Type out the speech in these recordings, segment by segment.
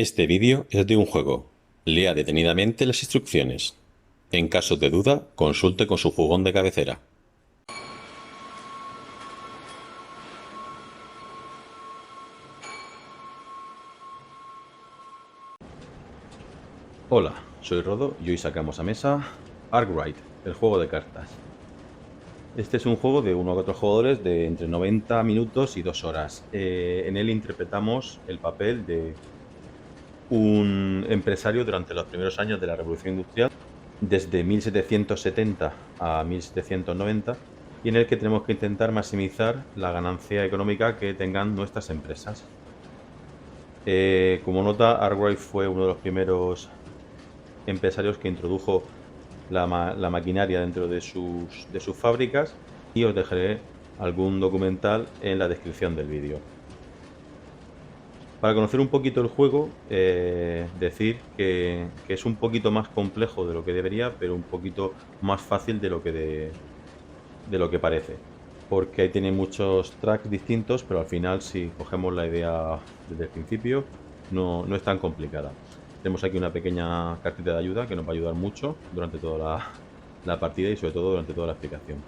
Este vídeo es de un juego. Lea detenidamente las instrucciones. En caso de duda, consulte con su jugón de cabecera. Hola, soy Rodo y hoy sacamos a mesa Arkwright, el juego de cartas. Este es un juego de 1 a 4 jugadores de entre 90 minutos y 2 horas. En él interpretamos el papel de un empresario durante los primeros años de la Revolución Industrial, desde 1770 a 1790, y en el que tenemos que intentar maximizar la ganancia económica que tengan nuestras empresas. Como nota, Arkwright fue uno de los primeros empresarios que introdujo la maquinaria dentro de sus fábricas, y os dejaré algún documental en la descripción del vídeo. Para conocer un poquito el juego, decir que es un poquito más complejo de lo que debería, pero un poquito más fácil de lo que parece. Porque ahí tiene muchos tracks distintos, pero al final, si cogemos la idea desde el principio, no es tan complicada. Tenemos aquí una pequeña cartita de ayuda que nos va a ayudar mucho durante toda la partida y sobre todo durante toda la explicación.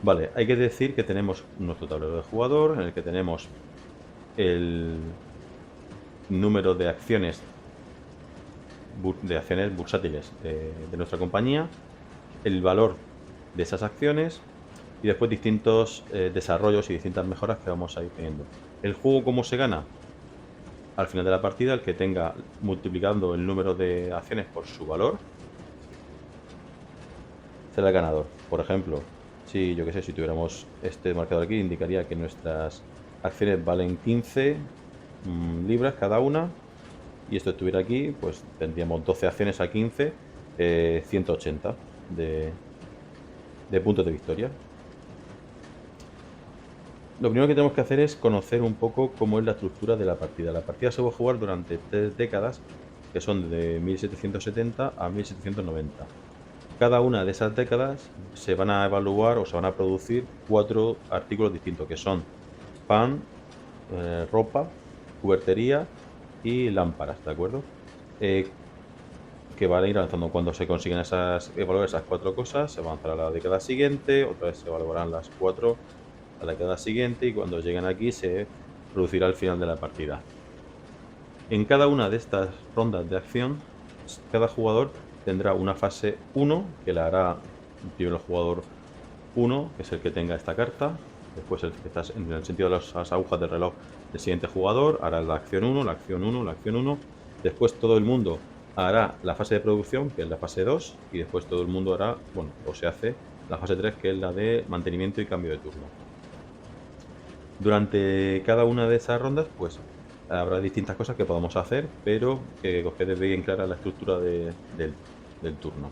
Vale, hay que decir que tenemos nuestro tablero de jugador en el que tenemos el número de acciones bursátiles de nuestra compañía, el valor de esas acciones y después distintos desarrollos y distintas mejoras que vamos a ir teniendo. El juego, ¿cómo se gana? Al final de la partida, el que tenga multiplicando el número de acciones por su valor será el ganador. Por ejemplo, si yo que sé, si tuviéramos este marcador aquí, indicaría que nuestras acciones valen 15 libras cada una, y esto estuviera aquí, pues tendríamos 12 acciones a 15, 180 de puntos de victoria. Lo primero que tenemos que hacer es conocer un poco cómo es la estructura de la partida. La partida se va a jugar durante 3 décadas, que son de 1770 a 1790. Cada una de esas décadas se van a evaluar o se van a producir 4 artículos distintos, que son pan, ropa, cubertería y lámparas, ¿de acuerdo? Que van a ir avanzando. Cuando se consiguen evaluar esas 4 cosas, se avanzará a la década siguiente, otra vez se evaluarán las 4 a la década siguiente, y cuando lleguen aquí se producirá el final de la partida. En cada una de estas rondas de acción, cada jugador tendrá una fase 1, que la hará primero el jugador 1, que es el que tenga esta carta. Después, el que está en el sentido de las agujas del reloj, el siguiente jugador hará la acción 1, la acción 1, la acción 1. Después todo el mundo hará la fase de producción, que es la fase 2. Y después todo el mundo hará, bueno, o se hace la fase 3, que es la de mantenimiento y cambio de turno. Durante cada una de esas rondas, pues habrá distintas cosas que podamos hacer, pero que os quede bien clara la estructura del turno.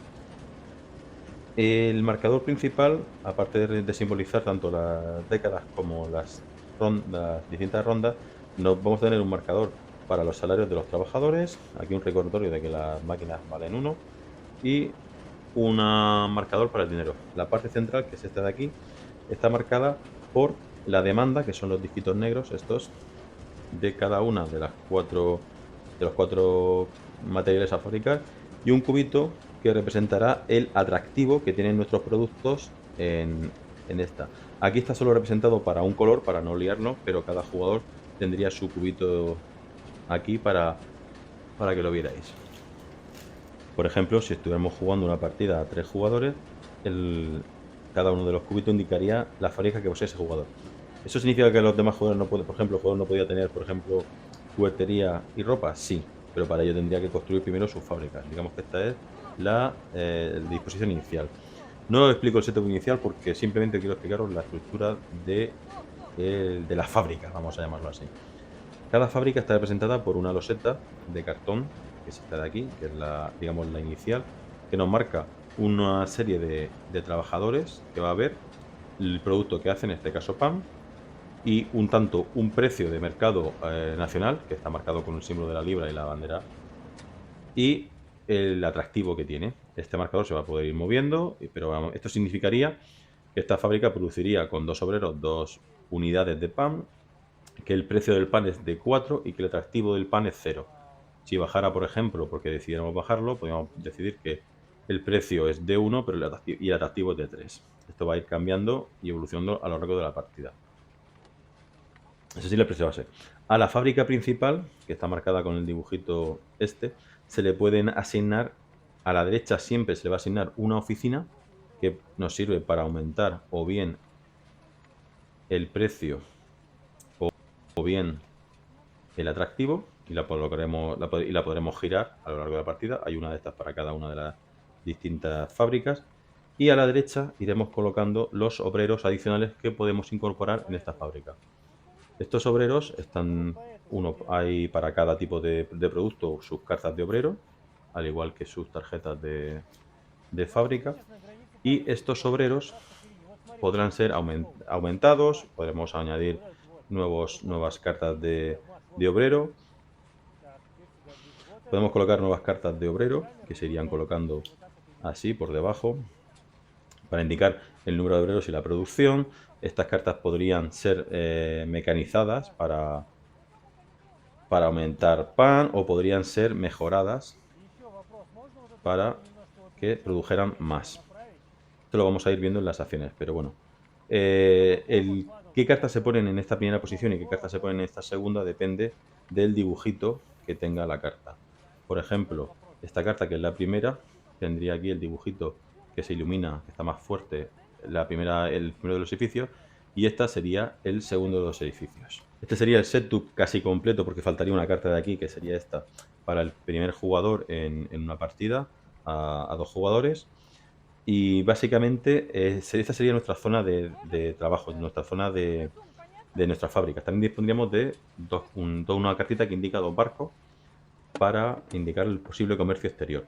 El marcador principal, aparte de simbolizar tanto las décadas como las distintas rondas, nos vamos a tener un marcador para los salarios de los trabajadores, aquí un recordatorio de que las máquinas valen 1, y un marcador para el dinero. La parte central, que es esta de aquí, está marcada por la demanda, que son los dígitos negros estos, de cada una de los cuatro materiales a fabricar, y un cubito que representará el atractivo que tienen nuestros productos en esta. Aquí está solo representado para un color, para no liarnos, pero cada jugador tendría su cubito aquí para que lo vierais. Por ejemplo, si estuviéramos jugando una partida a 3 jugadores, cada uno de los cubitos indicaría la fábrica que posee ese jugador. ¿Eso significa que los demás jugadores no pueden, por ejemplo, el jugador no podía tener, por ejemplo, cubertería y ropa? Sí, pero para ello tendría que construir primero su fábrica. Digamos que esta es la disposición inicial. No os explico el setup inicial porque simplemente quiero explicaros la estructura de la fábrica, vamos a llamarlo así. Cada fábrica está representada por una loseta de cartón, que es esta de aquí, que es digamos, la inicial, que nos marca una serie de trabajadores que va a haber, el producto que hacen, en este caso pan, y un precio de mercado nacional, que está marcado con el símbolo de la libra y la bandera, y el atractivo que tiene. Este marcador se va a poder ir moviendo, pero vamos, esto significaría que esta fábrica produciría con 2 obreros 2 unidades de pan, que el precio del pan es de 4 y que el atractivo del pan es 0. Si bajara, por ejemplo, porque decidiéramos bajarlo, podríamos decidir que el precio es de 1, pero el atractivo es de 3. Esto va a ir cambiando y evolucionando a lo largo de la partida. Ese sí, el precio base. A la fábrica principal, que está marcada con el dibujito este, se le pueden asignar, a la derecha siempre se le va a asignar una oficina que nos sirve para aumentar o bien el precio o bien el atractivo, y la podremos girar a lo largo de la partida. Hay una de estas para cada una de las distintas fábricas. Y a la derecha iremos colocando los obreros adicionales que podemos incorporar en esta fábrica. Estos obreros están, hay para cada tipo de producto sus cartas de obrero, al igual que sus tarjetas de fábrica. Y estos obreros podrán ser aumentados, podremos añadir nuevas cartas de obrero. Podemos colocar nuevas cartas de obrero que se irían colocando así por debajo para indicar el número de obreros y la producción. Estas cartas podrían ser mecanizadas para aumentar pan, o podrían ser mejoradas para que produjeran más. Esto lo vamos a ir viendo en las acciones, pero bueno. Qué cartas se ponen en esta primera posición y qué cartas se ponen en esta segunda depende del dibujito que tenga la carta. Por ejemplo, esta carta, que es la primera, tendría aquí el dibujito que se ilumina, que está más fuerte, el primero de los edificios, y esta sería el segundo de los edificios. Este sería el setup casi completo, porque faltaría una carta de aquí, que sería esta, para el primer jugador en una partida a 2 jugadores. Y básicamente esta sería nuestra zona de trabajo, nuestra zona de nuestras fábricas. También dispondríamos de una cartita que indica 2 barcos para indicar el posible comercio exterior.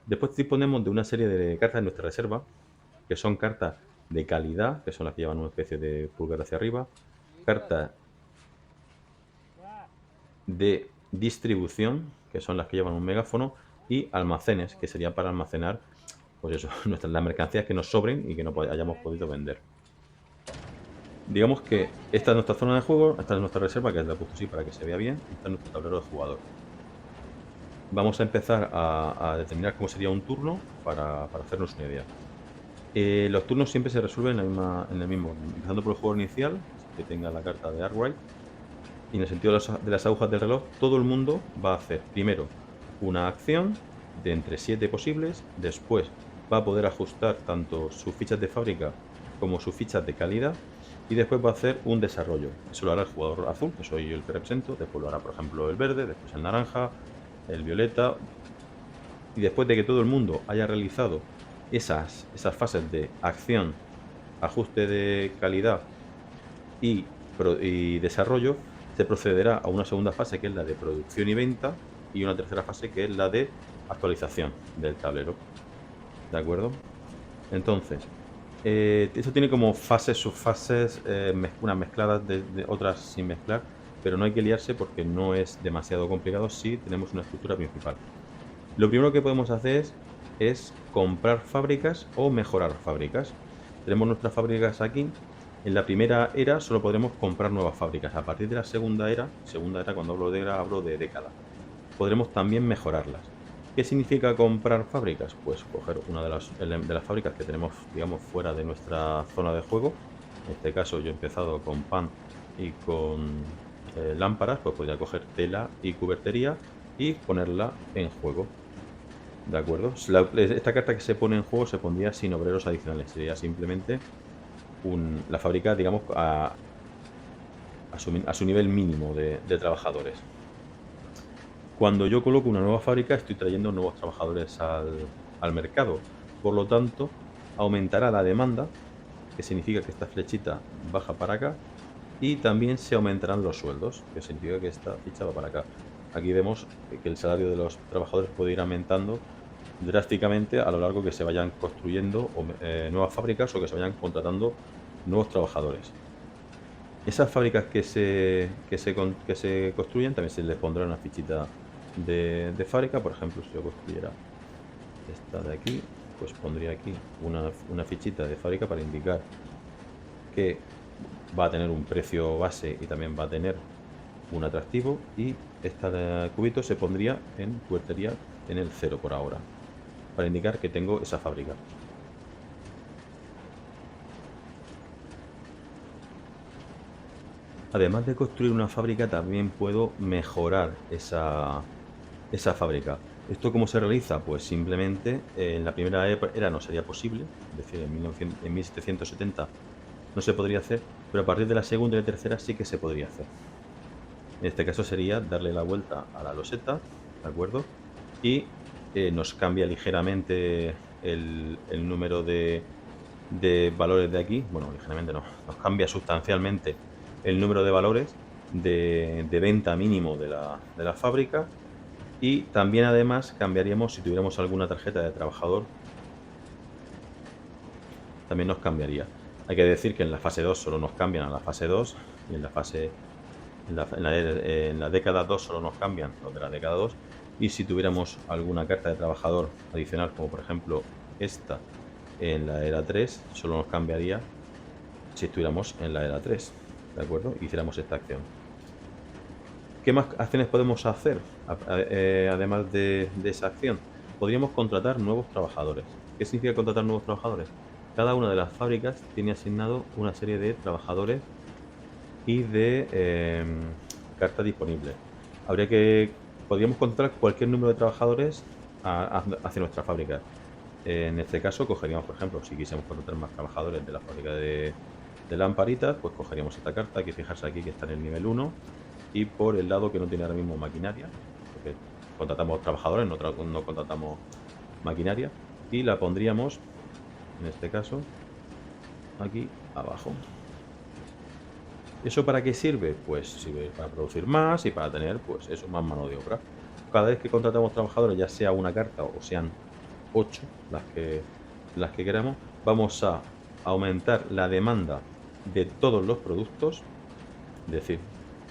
Después disponemos de una serie de cartas en nuestra reserva, que son cartas de calidad, que son las que llevan una especie de pulgar hacia arriba, cartas de distribución, que son las que llevan un megáfono, y almacenes, que serían para almacenar, pues eso, las mercancías que nos sobren y que no hayamos podido vender. Digamos que esta es nuestra zona de juego, esta es nuestra reserva, que la he puesto así para que se vea bien, y esta es nuestro tablero de jugador. Vamos a empezar a determinar cómo sería un turno para hacernos una idea. Los turnos siempre se resuelven en el mismo orden, empezando por el jugador inicial, que tenga la carta de Arkwright, y en el sentido de las agujas del reloj, todo el mundo va a hacer primero una acción de entre 7 posibles, después va a poder ajustar tanto sus fichas de fábrica como sus fichas de calidad, y después va a hacer un desarrollo. Eso lo hará el jugador azul, que soy yo el que represento, después lo hará, por ejemplo, el verde, después el naranja, el violeta, y después de que todo el mundo haya realizado esas fases de acción, ajuste de calidad y desarrollo, se procederá a una segunda fase, que es la de producción y venta, y una tercera fase, que es la de actualización del tablero. ¿De acuerdo? Entonces, esto tiene como fases, subfases, unas mezcladas de otras sin mezclar, pero no hay que liarse porque no es demasiado complicado si tenemos una estructura principal. Lo primero que podemos hacer es comprar fábricas o mejorar fábricas. Tenemos nuestras fábricas aquí. En la primera era solo podremos comprar nuevas fábricas. A partir de la segunda era, cuando hablo de era, hablo de década, podremos también mejorarlas. ¿Qué significa comprar fábricas? Pues coger una de las fábricas que tenemos, digamos, fuera de nuestra zona de juego. En este caso yo he empezado con pan y con lámparas, pues podría coger tela y cubertería y ponerla en juego. ¿De acuerdo? Esta carta que se pone en juego se pondría sin obreros adicionales. Sería simplemente la fábrica, digamos, a su nivel mínimo de trabajadores. Cuando yo coloco una nueva fábrica, estoy trayendo nuevos trabajadores al mercado. Por lo tanto, aumentará la demanda, que significa que esta flechita baja para acá, y también se aumentarán los sueldos, que significa que esta ficha va para acá. Aquí vemos que el salario de los trabajadores puede ir aumentando drásticamente a lo largo que se vayan construyendo nuevas fábricas o que se vayan contratando nuevos trabajadores. Esas fábricas que se construyen también se les pondrá una fichita de fábrica. Por ejemplo, si yo construyera esta de aquí, pues pondría aquí una fichita de fábrica para indicar que va a tener un precio base y también va a tener un atractivo, y este cubito se pondría en tuertería en el 0 por ahora, para indicar que tengo esa fábrica. Además de construir una fábrica, también puedo mejorar esa fábrica. ¿Esto cómo se realiza? Pues simplemente en la primera era no sería posible, es decir, en 1770 no se podría hacer, pero a partir de la segunda y la tercera sí que se podría hacer. En este caso sería darle la vuelta a la loseta, ¿de acuerdo? Y nos cambia ligeramente el número de valores de aquí. Bueno, ligeramente no, nos cambia sustancialmente el número de valores de venta mínimo de la fábrica. Y también además cambiaríamos, si tuviéramos alguna tarjeta de trabajador, también nos cambiaría. Hay que decir que en la fase 2 solo nos cambian a la fase 2 y en la fase en la década 2 solo nos cambian los de la década 2. Y si tuviéramos alguna carta de trabajador adicional, como por ejemplo esta en la era 3, solo nos cambiaría si estuviéramos en la era 3, ¿de acuerdo? Hiciéramos esta acción. ¿Qué más acciones podemos hacer además de esa acción? Podríamos contratar nuevos trabajadores. ¿Qué significa contratar nuevos trabajadores? Cada una de las fábricas tiene asignado una serie de trabajadores y de cartas disponibles. Podríamos contratar cualquier número de trabajadores hacia nuestra fábrica. En este caso cogeríamos, por ejemplo, si quisiéramos contratar más trabajadores de la fábrica de lamparitas, pues cogeríamos esta carta. Hay que fijarse aquí que está en el nivel 1 y por el lado que no tiene ahora mismo maquinaria, porque contratamos trabajadores, no contratamos maquinaria, y la pondríamos, en este caso, aquí abajo. ¿Eso para qué sirve? Pues sirve para producir más y para tener, pues eso, más mano de obra. Cada vez que contratamos trabajadores, ya sea una carta o sean 8 las que queramos, vamos a aumentar la demanda de todos los productos, es decir,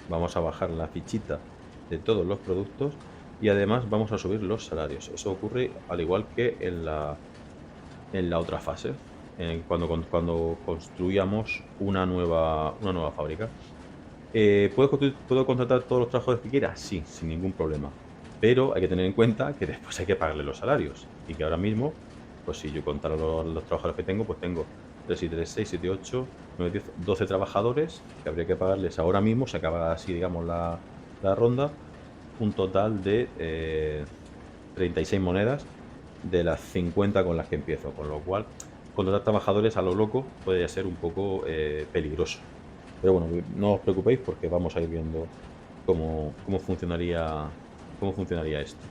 vamos a bajar la fichita de todos los productos y además vamos a subir los salarios. Eso ocurre al igual que en la otra fase, cuando construíamos una nueva fábrica. ¿Puedo contratar todos los trabajadores que quiera? Sí, sin ningún problema. Pero hay que tener en cuenta que después hay que pagarle los salarios. Y que ahora mismo, pues si yo contara los trabajadores que tengo, pues tengo 3 y 3, 6, 7, 8, 9, 10, 12 trabajadores que habría que pagarles ahora mismo, se acaba así, digamos, la ronda, un total de 36 monedas de las 50 con las que empiezo. Con lo cual, contratar trabajadores a lo loco puede ser un poco peligroso. Pero bueno, no os preocupéis porque vamos a ir viendo cómo funcionaría esto.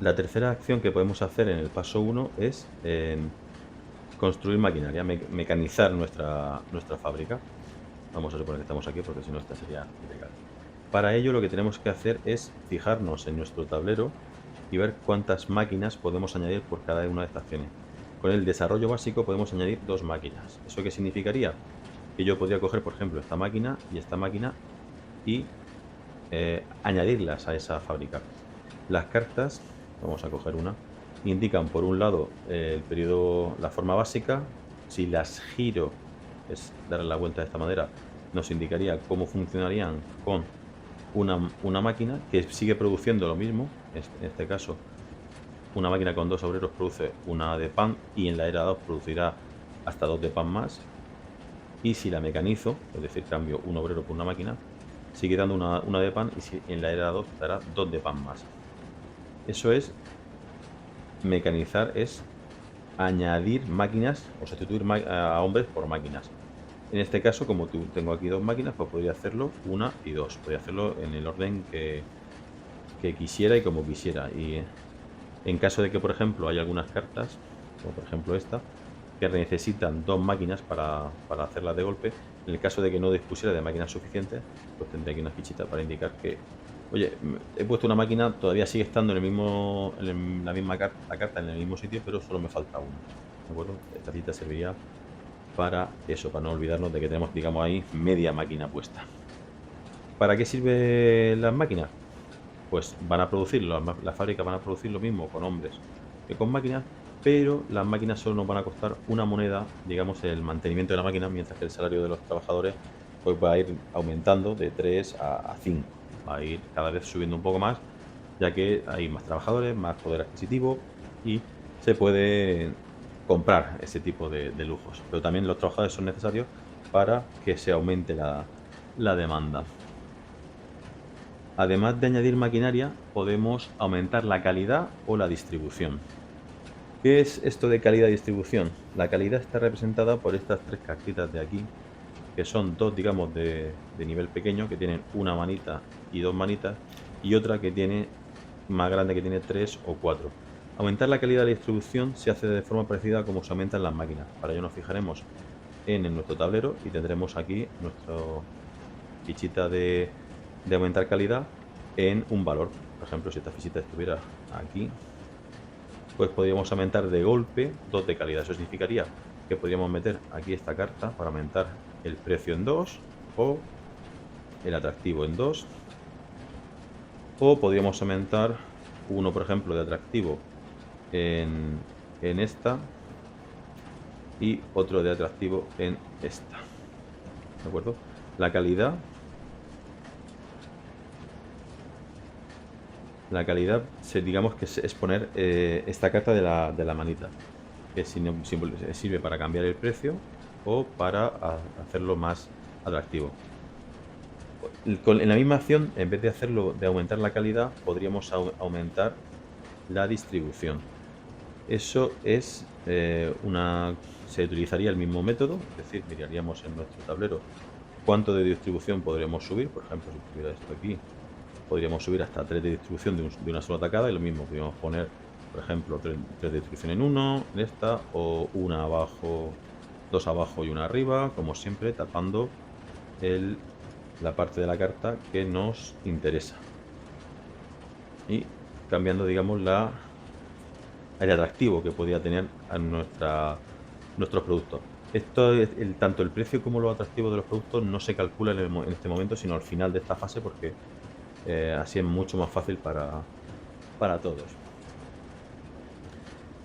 La tercera acción que podemos hacer en el paso 1 es construir maquinaria, mecanizar nuestra fábrica. Vamos a suponer que estamos aquí porque si no esta sería ilegal. Para ello lo que tenemos que hacer es fijarnos en nuestro tablero y ver cuántas máquinas podemos añadir por cada una de estas acciones. Con el desarrollo básico podemos añadir 2 máquinas. ¿Eso qué significaría? Que yo podría coger, por ejemplo, esta máquina y añadirlas a esa fábrica. Las cartas, vamos a coger una, indican por un lado el periodo, la forma básica. Si las giro, es darle la vuelta de esta manera, nos indicaría cómo funcionarían con una máquina que sigue produciendo lo mismo. En este caso, una máquina con 2 obreros produce una de pan y en la era 2 producirá hasta 2 de pan más. Y si la mecanizo, es decir, cambio un obrero por una máquina, sigue dando una de pan y si en la era 2 dará 2 de pan más. Eso es mecanizar, es añadir máquinas o sustituir a hombres por máquinas. En este caso, como tengo aquí 2 máquinas, pues podría hacerlo 1 y 2. Podría hacerlo en el orden que quisiera y como quisiera. Y en caso de que, por ejemplo, haya algunas cartas, como por ejemplo esta, que necesitan 2 máquinas para hacerlas de golpe, en el caso de que no dispusiera de máquinas suficientes, pues tendría aquí una fichita para indicar que, oye, he puesto una máquina, todavía sigue estando la misma carta en el mismo sitio, pero solo me falta una. ¿De acuerdo? Esta cita serviría para eso, para no olvidarnos de que tenemos, digamos, ahí media máquina puesta. ¿Para qué sirven las máquinas? Pues van a producir, las fábricas van a producir lo mismo con hombres que con máquinas, pero las máquinas solo nos van a costar una moneda, digamos, el mantenimiento de la máquina, mientras que el salario de los trabajadores pues va a ir aumentando de 3 a 5. va a ir cada vez subiendo un poco más, ya que hay más trabajadores, más poder adquisitivo y se puede comprar ese tipo de lujos. Pero también los trabajadores son necesarios para que se aumente la demanda. Además de añadir maquinaria, podemos aumentar la calidad o la distribución. ¿Qué es esto de calidad y distribución? La calidad está representada por estas tres cartitas de aquí, que son dos, digamos, de nivel pequeño, que tienen una manita y dos manitas, y otra que tiene más grande, que tiene tres o cuatro. Aumentar la calidad de la distribución se hace de forma parecida a como se aumentan las máquinas. Para ello nos fijaremos en nuestro tablero y tendremos aquí nuestra fichita de aumentar calidad en un valor. Por ejemplo, si esta fichita estuviera aquí, pues podríamos aumentar de golpe 2 de calidad. Eso significaría que podríamos meter aquí esta carta para aumentar el precio en 2 o el atractivo en 2, o podríamos aumentar uno, por ejemplo, de atractivo en esta y otro de atractivo en esta. ¿De acuerdo? La calidad digamos que es poner esta carta de la manita, que sirve para cambiar el precio o para hacerlo más atractivo. En la misma acción, en vez de hacerlo de aumentar la calidad, podríamos aumentar la distribución. Eso es se utilizaría el mismo método, es decir, miraríamos en nuestro tablero cuánto de distribución podríamos subir. Por ejemplo, si tuviera esto aquí, podríamos subir hasta 3 de distribución de una sola tacada, y lo mismo, podríamos poner, por ejemplo, 3 de distribución en uno, en esta, o una abajo, dos abajo y una arriba, como siempre, tapando la parte de la carta que nos interesa. Y cambiando, digamos, el atractivo que podría tener a nuestros productos. Esto es tanto el precio como los atractivos de los productos no se calcula en este momento, sino al final de esta fase, porque así es mucho más fácil para todos.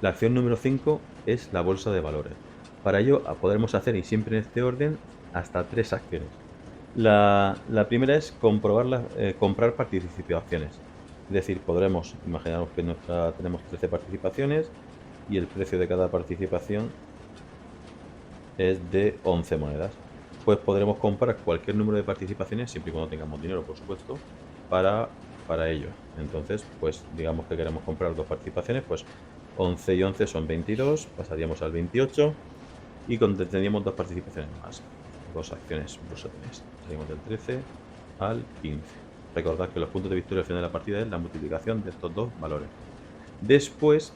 La acción número 5 es la bolsa de valores. Para ello podremos hacer, y siempre en este orden, hasta 3 acciones. La primera es comprar participaciones. Es decir, podremos, imaginaros que tenemos 13 participaciones y el precio de cada participación es de 11 monedas. Pues podremos comprar cualquier número de participaciones, siempre y cuando tengamos dinero, por supuesto, para ello. Entonces, pues digamos que queremos comprar 2 participaciones, pues 11 y 11 son 22, pasaríamos al 28 y tendríamos 2 participaciones más. 2 acciones bursátiles. Salimos del 13 al 15. Recordad que los puntos de victoria al final de la partida es la multiplicación de estos dos valores. Después,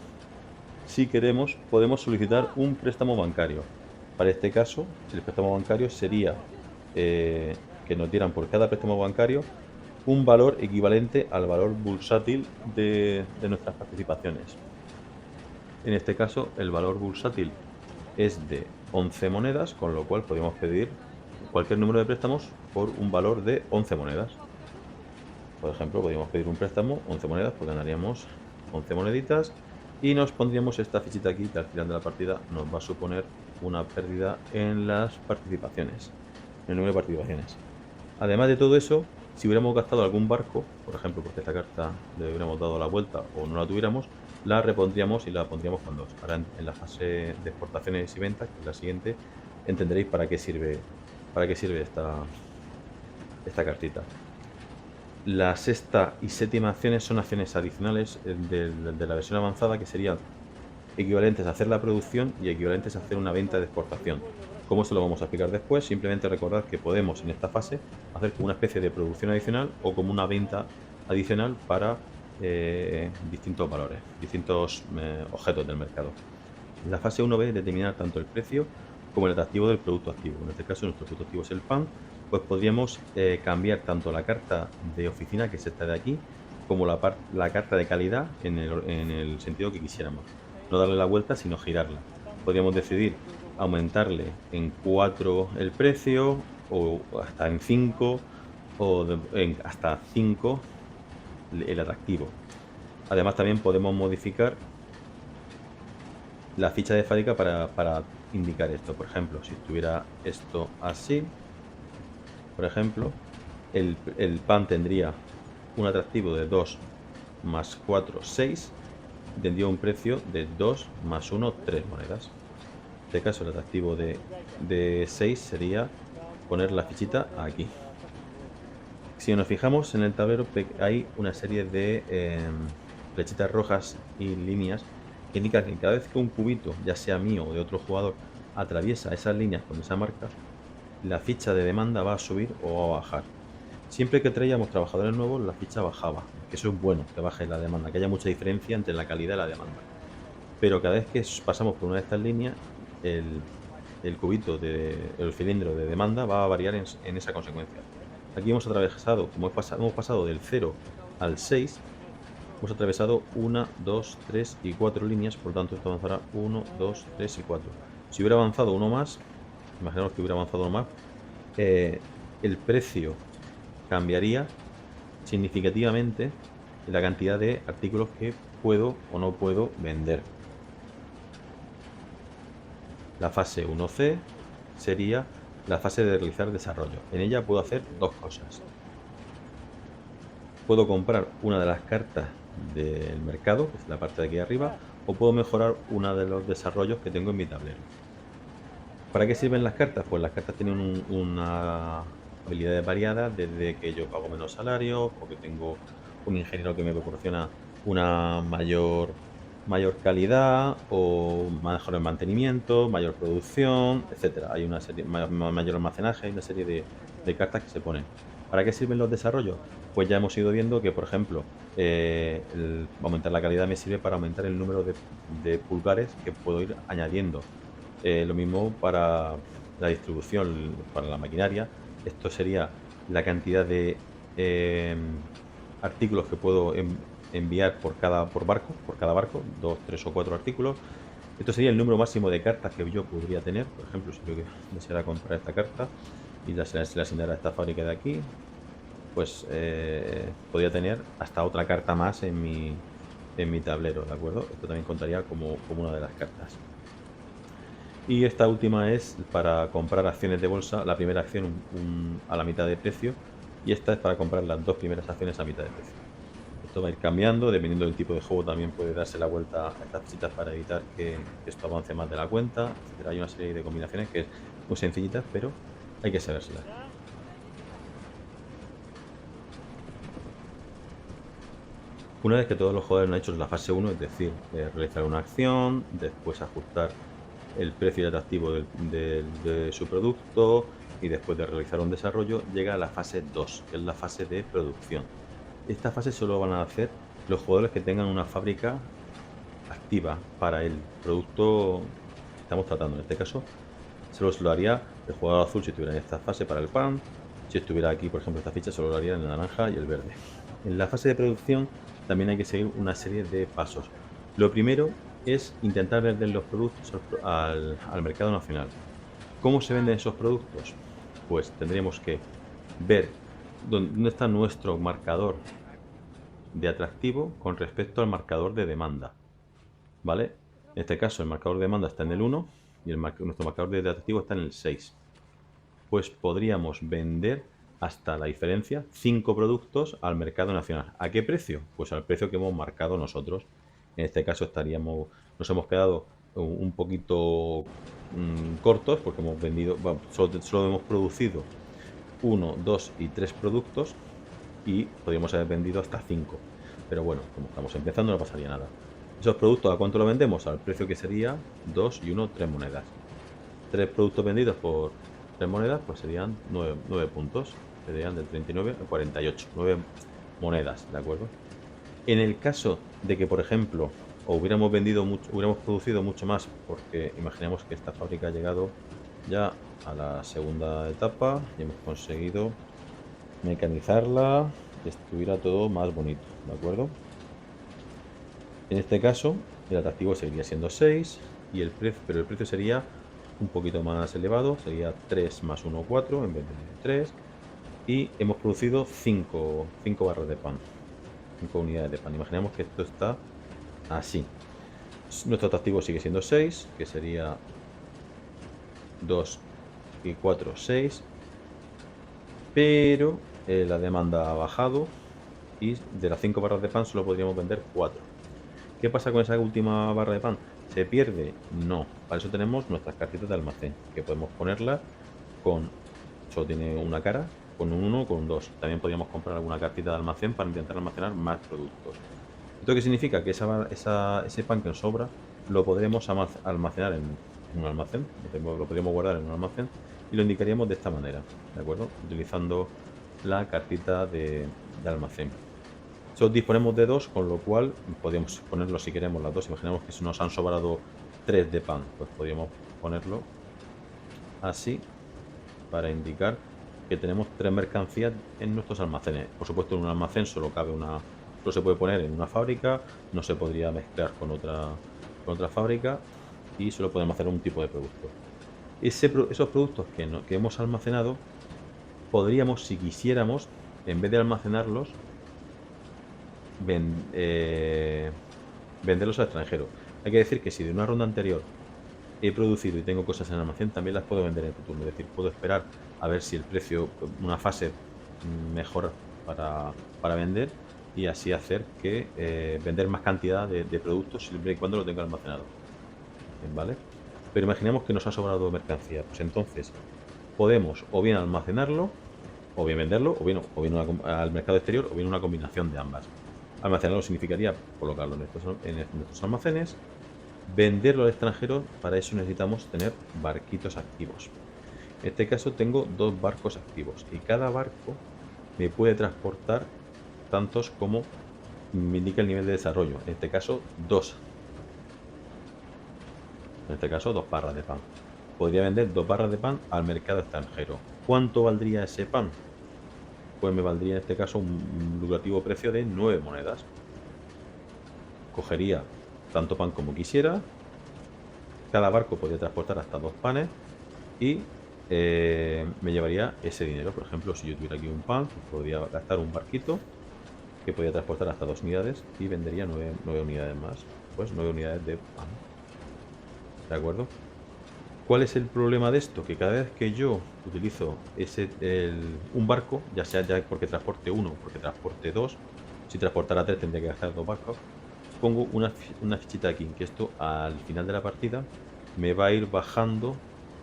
si queremos, podemos solicitar un préstamo bancario. Para este caso, el préstamo bancario sería que nos dieran por cada préstamo bancario un valor equivalente al valor bursátil de nuestras participaciones. En este caso, el valor bursátil es de 11 monedas, con lo cual podemos pedir cualquier número de préstamos por un valor de 11 monedas. Por ejemplo, podríamos pedir un préstamo 11 monedas, pues ganaríamos 11 moneditas y nos pondríamos esta fichita aquí, que al final de la partida nos va a suponer una pérdida en las participaciones, en el número de participaciones. Además de todo eso, si hubiéramos gastado algún barco, por ejemplo, porque esta carta le hubiéramos dado la vuelta o no la tuviéramos, la repondríamos y la pondríamos cuando ahora en la fase de exportaciones y ventas, que es la siguiente, entenderéis para qué sirve esta cartita. La sexta y séptima acciones son acciones adicionales de la versión avanzada, que serían equivalentes a hacer la producción y equivalentes a hacer una venta de exportación. ¿Cómo se lo vamos a explicar después? Simplemente recordad que podemos en esta fase hacer como una especie de producción adicional o como una venta adicional para distintos valores, distintos objetos del mercado. En la fase 1B, determinar tanto el precio como el atractivo del producto activo. En este caso, nuestro producto activo es el pan, pues podríamos cambiar tanto la carta de oficina, que es esta de aquí, como la carta de calidad en el sentido que quisiéramos. No darle la vuelta, sino girarla. Podríamos decidir aumentarle en 4 el precio, o hasta en 5, o hasta 5 el atractivo. Además, también podemos modificar la ficha de fábrica para indicar esto. Por ejemplo, si estuviera esto así, por ejemplo, el pan tendría un atractivo de 2 más 4, 6, y tendría un precio de 2 más 1, 3 monedas. En este caso, el atractivo de 6 sería poner la fichita aquí. Si nos fijamos en el tablero, hay una serie de flechitas rojas y líneas que indican que cada vez que un cubito, ya sea mío o de otro jugador, atraviesa esas líneas con esa marca, la ficha de demanda va a subir o va a bajar. Siempre que traíamos trabajadores nuevos, la ficha bajaba, que eso es bueno, que baje la demanda, que haya mucha diferencia entre la calidad y la demanda. Pero cada vez que pasamos por una de estas líneas, el, el cubito, el cilindro de demanda va a variar en esa consecuencia. Aquí hemos atravesado, como hemos pasado del 0 al 6, hemos atravesado 1, 2, 3 y 4 líneas, por lo tanto esto avanzará 1, 2, 3 y 4. Si hubiera avanzado uno más, imaginemos que hubiera avanzado uno más, el precio cambiaría significativamente la cantidad de artículos que puedo o no puedo vender. La fase 1C sería la fase de realizar desarrollo. En ella puedo hacer dos cosas. Puedo comprar una de las cartas del mercado, que es la parte de aquí arriba, o puedo mejorar uno de los desarrollos que tengo en mi tablero. ¿Para qué sirven las cartas? Pues las cartas tienen una habilidades variadas, desde que yo pago menos salarios, o que tengo un ingeniero que me proporciona una mayor calidad, o mejor mantenimiento, mayor producción, etcétera. Hay una serie, mayor almacenaje, hay una serie de cartas que se ponen. ¿Para qué sirven los desarrollos? Pues ya hemos ido viendo que, por ejemplo, aumentar la calidad me sirve para aumentar el número de pulgares que puedo ir añadiendo. Lo mismo para la distribución, para la maquinaria. Esto sería la cantidad de artículos que puedo enviar por cada barco, 2, 3 o 4 artículos. Esto sería el número máximo de cartas que yo podría tener. Por ejemplo, si yo deseara comprar esta carta y se la asignara a esta fábrica de aquí, pues podría tener hasta otra carta más en mi tablero, ¿de acuerdo? Esto también contaría como una de las cartas. Y esta última es para comprar acciones de bolsa, la primera acción a la mitad de precio, y esta es para comprar las dos primeras acciones a mitad de precio. Esto va a ir cambiando, dependiendo del tipo de juego también puede darse la vuelta a estas fichitas para evitar que esto avance más de la cuenta, etc. Hay una serie de combinaciones que es muy sencillitas, pero hay que sabérselas. Una vez que todos los jugadores han hecho la fase 1, es decir, realizar una acción, después ajustar el precio atractivo de su producto y después de realizar un desarrollo, llega a la fase 2, que es la fase de producción. Esta fase solo van a hacer los jugadores que tengan una fábrica activa para el producto que estamos tratando. En este caso, solo se lo haría el jugador azul si estuviera en esta fase para el pan. Si estuviera aquí, por ejemplo, esta ficha, solo lo haría en el naranja y el verde. En la fase de producción también hay que seguir una serie de pasos. Lo primero es intentar vender los productos al mercado nacional. ¿Cómo se venden esos productos? Pues tendríamos que ver dónde está nuestro marcador de atractivo con respecto al marcador de demanda. ¿Vale? En este caso el marcador de demanda está en el 1 y nuestro marcador de atractivo está en el 6. Pues podríamos vender hasta la diferencia 5 productos al mercado nacional. ¿A qué precio? Pues al precio que hemos marcado nosotros. En este caso nos hemos quedado un poquito cortos porque hemos vendido, solo hemos producido 1, 2 y 3 productos y podríamos haber vendido hasta 5. Pero bueno, como estamos empezando no pasaría nada. ¿Esos productos a cuánto lo vendemos? Al precio que sería 2 y 1, 3 monedas. 3 productos vendidos por 3 monedas, pues serían 9 puntos. Serían del 39 al 48. 9 monedas, ¿de acuerdo? En el caso de que, por ejemplo, hubiéramos producido mucho más, porque imaginemos que esta fábrica ha llegado ya a la segunda etapa y hemos conseguido mecanizarla, que estuviera todo más bonito, ¿de acuerdo? En este caso, el atractivo seguiría siendo 6 y pero el precio sería un poquito más elevado, sería 3 más 1, 4 en vez de 3. Y hemos producido 5 barras de pan, 5 unidades de pan. Imaginemos que esto está así. Nuestro atractivo sigue siendo 6, que sería 2 y 4, 6. Pero la demanda ha bajado y de las 5 barras de pan solo podríamos vender 4. ¿Qué pasa con esa última barra de pan? ¿Se pierde? No. Para eso tenemos nuestras cartitas de almacén, que podemos ponerlas con, solo tiene una cara, con un 1 o con un 2. También podríamos comprar alguna cartita de almacén para intentar almacenar más productos. ¿Esto qué significa? Que ese pan que nos sobra lo podremos almacenar en un almacén, lo podríamos guardar en un almacén y lo indicaríamos de esta manera, ¿de acuerdo? Utilizando la cartita de almacén. Solo disponemos de dos, con lo cual podríamos ponerlo si queremos las dos. Imaginemos que si nos han sobrado 3 de pan, pues podríamos ponerlo así para indicar que tenemos 3 mercancías en nuestros almacenes. Por supuesto, en un almacén solo cabe solo se puede poner en una fábrica, no se podría mezclar con otra fábrica y solo podemos hacer un tipo de producto. Esos productos que hemos almacenado, podríamos, si quisiéramos, en vez de almacenarlos, ven- eh, venderlos al extranjero. Hay que decir que si de una ronda anterior he producido y tengo cosas en el almacén, también las puedo vender en tu turno. Es decir, puedo esperar a ver si el precio, una fase mejor para vender y así hacer que vender más cantidad de productos siempre y cuando lo tenga almacenado. ¿Vale? Pero imaginemos que nos ha sobrado mercancía. Pues entonces podemos o bien almacenarlo, o bien venderlo, o bien al mercado exterior, o bien una combinación de ambas. Almacenarlo significaría colocarlo en nuestros almacenes. Venderlo al extranjero, para eso necesitamos tener barquitos activos. En este caso tengo 2 barcos activos y cada barco me puede transportar tantos como me indica el nivel de desarrollo. En este caso, 2. En este caso, 2 barras de pan. Podría vender 2 barras de pan al mercado extranjero. ¿Cuánto valdría ese pan? Pues me valdría en este caso un lucrativo precio de 9 monedas. Cogería tanto pan como quisiera. Cada barco podría transportar hasta 2 panes y me llevaría ese dinero. Por ejemplo, si yo tuviera aquí un pan, pues podría gastar un barquito que podría transportar hasta 2 unidades y vendería 9 unidades más. Pues 9 unidades de pan. ¿De acuerdo? ¿Cuál es el problema de esto? Que cada vez que yo utilizo un barco, ya sea ya porque transporte uno, porque transporte dos, si transportara tres tendría que gastar 2 barcos, pongo una fichita aquí, que esto al final de la partida me va a ir bajando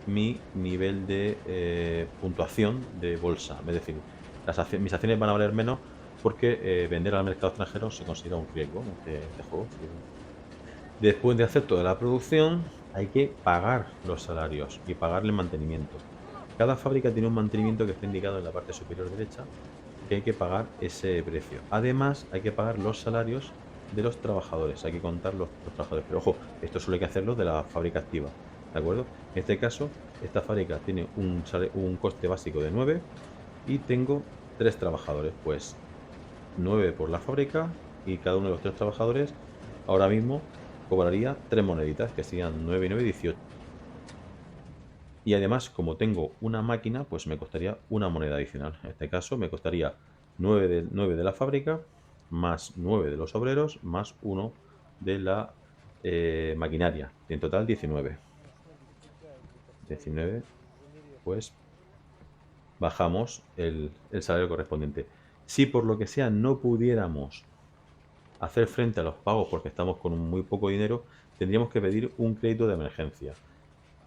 mi nivel de puntuación de bolsa. Es decir, mis acciones van a valer menos porque vender al mercado extranjero se considera un riesgo en este juego. Después de hacer toda la producción, hay que pagar los salarios y pagarle mantenimiento. Cada fábrica tiene un mantenimiento que está indicado en la parte superior derecha, que hay que pagar ese precio. Además, hay que pagar los salarios de los trabajadores, hay que contar los trabajadores. Pero ojo, esto solo hay que hacerlo de la fábrica activa, ¿de acuerdo? En este caso, esta fábrica tiene un coste básico de 9 y tengo 3 trabajadores, pues 9 por la fábrica y cada uno de los 3 trabajadores ahora mismo cobraría 3 moneditas, que serían 9 y 9, 18. Y además, como tengo una máquina, pues me costaría una moneda adicional. En este caso, me costaría 9 de la fábrica, más 9 de los obreros, más uno de la maquinaria. Y en total 19. 19, pues bajamos el salario correspondiente. Si por lo que sea no pudiéramos hacer frente a los pagos porque estamos con muy poco dinero, tendríamos que pedir un crédito de emergencia.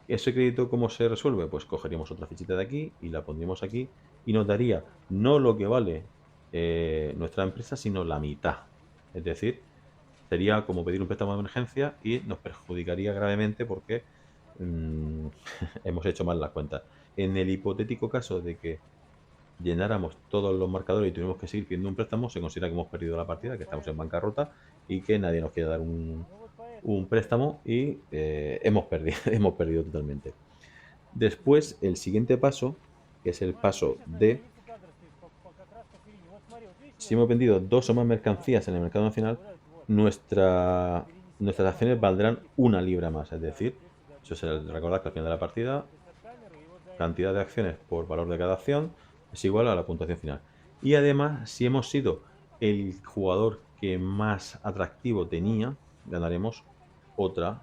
¿Ese crédito cómo se resuelve? Pues cogeríamos otra fichita de aquí y la pondríamos aquí y nos daría no lo que vale nuestra empresa, sino la mitad. Es decir, sería como pedir un préstamo de emergencia y nos perjudicaría gravemente porque mm, hemos hecho mal las cuentas. En el hipotético caso de que llenáramos todos los marcadores y tuviéramos que seguir pidiendo un préstamo, se considera que hemos perdido la partida, que estamos en bancarrota y que nadie nos quiere dar un préstamo y hemos perdido, hemos perdido totalmente. Después, el siguiente paso, que es el paso de si hemos vendido 2 o más mercancías en el mercado nacional, nuestras acciones valdrán 1 libra más. Es decir, eso se recordad que al final de la partida, cantidad de acciones por valor de cada acción es igual a la puntuación final. Y además, si hemos sido el jugador que más atractivo tenía, ganaremos otra,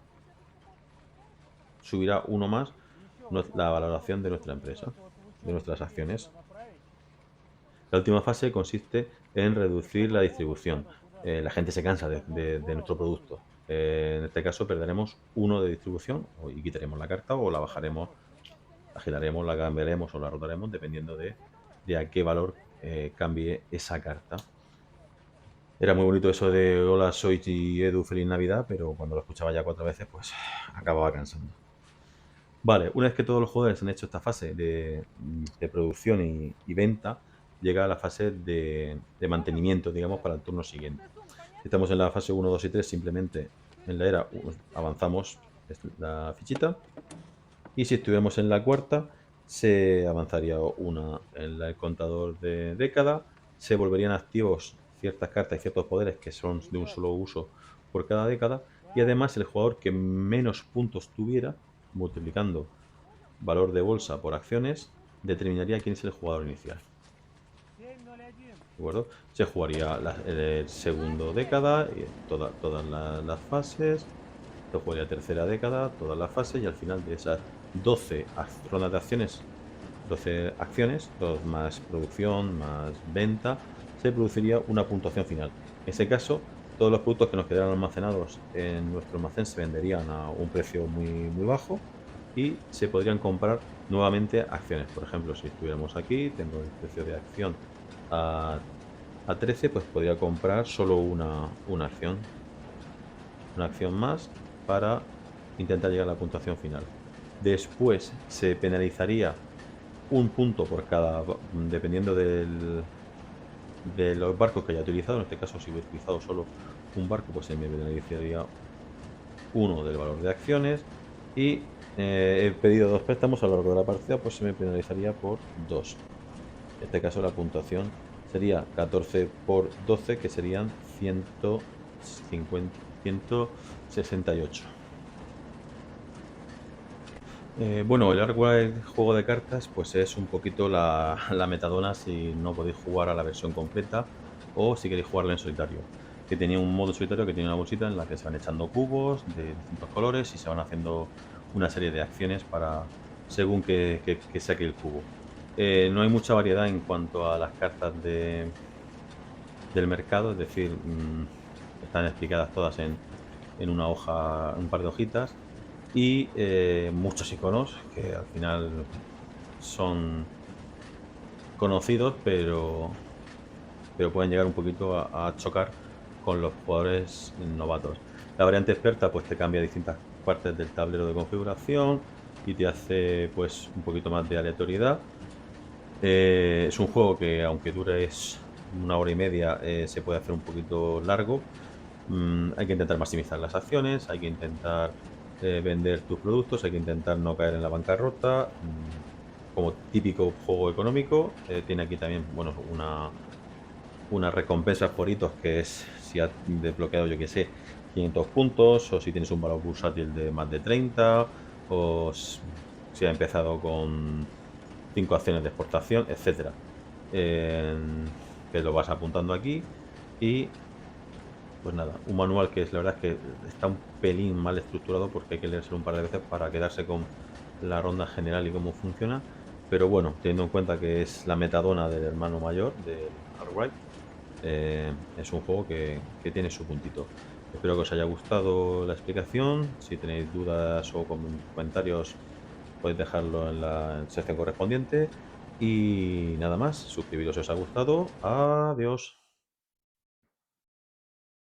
subirá uno más la valoración de nuestra empresa, de nuestras acciones. La última fase consiste en reducir la distribución. La gente se cansa de nuestro producto. En este caso perderemos uno de distribución y quitaremos la carta o la bajaremos, la giraremos, la cambiaremos o la rotaremos dependiendo de a qué valor cambie esa carta. Era muy bonito eso de hola, soy Edu, feliz Navidad, pero cuando lo escuchaba ya 4 veces, pues acababa cansando. Vale, una vez que todos los jugadores han hecho esta fase de producción y venta, llega la fase de mantenimiento, digamos, para el turno siguiente. Si estamos en la fase 1, 2 y 3, simplemente en la era avanzamos la fichita. Y si estuviéramos en la cuarta, se avanzaría una en el contador de década, se volverían activos ciertas cartas y ciertos poderes que son de un solo uso por cada década, y además el jugador que menos puntos tuviera, multiplicando valor de bolsa por acciones, determinaría quién es el jugador inicial. ¿De acuerdo? Se jugaría el segundo década, y todas las fases, se jugaría tercera década, todas las fases, y al final de esas 12 rondas de acciones, 12 acciones, más producción, más venta, se produciría una puntuación final. En ese caso, todos los productos que nos quedaran almacenados en nuestro almacén se venderían a un precio muy, muy bajo y se podrían comprar nuevamente acciones. Por ejemplo, si estuviéramos aquí, tengo el precio de acción a 13, pues podría comprar solo una acción más para intentar llegar a la puntuación final. Después se penalizaría un punto por cada, dependiendo de los barcos que haya utilizado. En este caso, si hubiera utilizado solo un barco, pues se me penalizaría uno del valor de acciones. Y he pedido 2 préstamos a lo largo de la partida, pues se me penalizaría por 2. En este caso la puntuación sería 14 por 12, que serían 150, 168. Bueno, el Arkwright juego de cartas pues es un poquito la metadona si no podéis jugar a la versión completa o si queréis jugarla en solitario. Que tenía un modo solitario que tiene una bolsita en la que se van echando cubos de distintos colores y se van haciendo una serie de acciones para según que saque el cubo. No hay mucha variedad en cuanto a las cartas del mercado, es decir, están explicadas todas en una hoja, un par de hojitas, y muchos iconos que al final son conocidos, pero pueden llegar un poquito a chocar con los jugadores novatos. La variante experta pues te cambia distintas partes del tablero de configuración y te hace pues un poquito más de aleatoriedad. Es un juego que aunque dure 1 hora y media, se puede hacer un poquito largo. Hay que intentar maximizar las acciones, hay que intentar vender tus productos, hay que intentar no caer en la bancarrota. Como típico juego económico, tiene aquí también, bueno, unas recompensas por hitos, que es si has desbloqueado, yo que sé, 500 puntos, o si tienes un valor bursátil de más de 30, o si has empezado con 5 acciones de exportación, etcétera. Que lo vas apuntando aquí. Y pues nada, un manual que es la verdad es que está un pelín mal estructurado porque hay que leérselo un par de veces para quedarse con la ronda general y cómo funciona. Pero bueno, teniendo en cuenta que es la metadona del hermano mayor del Arkwright, es un juego que tiene su puntito. Espero que os haya gustado la explicación. Si tenéis dudas o comentarios, podéis dejarlo en la sección correspondiente. Y nada más, suscribiros si os ha gustado. Adiós.